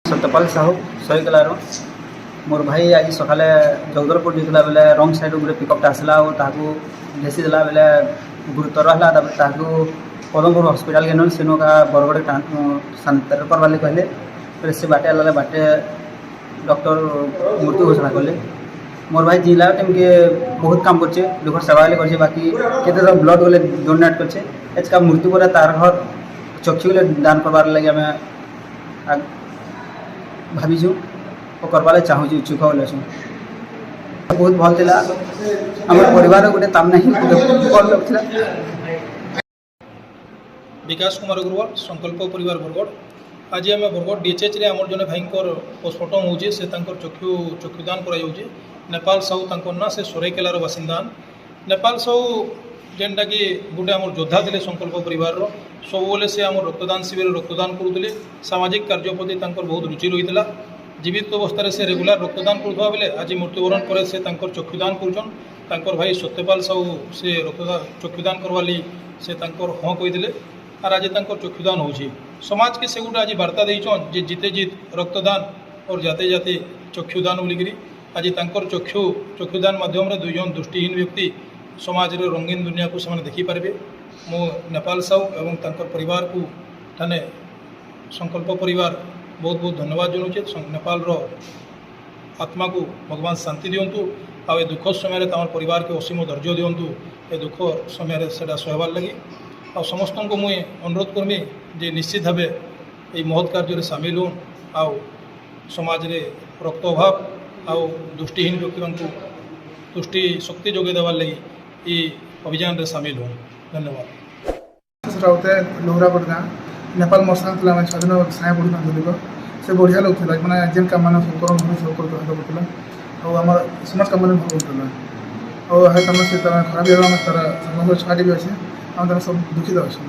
सत्यपाल साहू सहीकलार मोर भाई आज सकाले जगदलपुर जाता बेले रंग साइड गोटे पिकअपटा आसला और ढेसी देला बेले गुरुतर है पदमपुर हस्पिटाल के नल सेनु का बरगड़े ट्रांसफर करवाले कहले फिर से बाटे आला बाटे डॉक्टर मृत्यु घोषणा कले। मोर भाई जिला टाइम के बहुत काम करछे लोकर सेवा कर बाकी केते ब्लड गले डोनेट करछे एचका मृत्यु पर तार घर चक्षु गले दान करवार लगे आम भावीचु और करवाले चाहूँ इच्छुक बोले बहुत भल था आम परिवार गोटे तामना ही भल लगता। विकास कुमार अग्रवाल संकल्प परिवार बरगड़ आज आम बरगड़ डीएचएच रे आमर जने भाई पोस्टमार्टम होचे से चक्षुदान कर नेपाल साहू ना से सोरेकेलार बासिंदा नेपाल साहू जेनटा कि गोटे आम योद्धा थे संकल्प परिवार सब से आम रक्तदान शिविर रक्तदान करुले सामाजिक कार्य प्रति बहुत रुचि रही है। जीवित अवस्था से रेगुलार रक्तदान करुवा बेले आज मृत्युवरण पर से चक्षुदान कर भाई सत्यपाल साहू से रक्तदान चक्षुदान करवाली से हाँ कही और आज चक्षुदान हो समाज के से गोटे आज वार्ता देचन जे जीते जीत रक्तदान और जाते जाते चक्षुदान बोलिकी आज चक्षुदान माध्यम दुईजन दृष्टिहीन व्यक्ति समाज रे रंगीन दुनिया को से देखिपारे। मो नेपाल साहू एवं परिवार को थाने संकल्प परिवार बहुत बहुत धन्यवाद जनाऊे। नेपाल आत्मा को भगवान शांति दिंतु आ दुख समय तम परिवार के असीम धैर्य दिंतु ए दुख समय से सहबार लगी आ समस्त को मुझे अनुरोध करमी जे निश्चित भाव ये महत् कार्य सामिल हो आउ समाज रे रक्त अभाव आउ दृष्टिहीन व्यक्ति दृष्टि शक्ति जोगे देवार लगी ये अभियान रे सामिल हो। धन्यवाद। लोहरागढ़ गाँ नेपाल मोर साथ मैं 6 दिन साए पढ़ी से बढ़िया लोग थे मैंने जेन काम मान सब सब करता और आम समाज काम भल होता और है तुम से खराब तार छुआटे भी अच्छे आम सब दुखित अच्छे।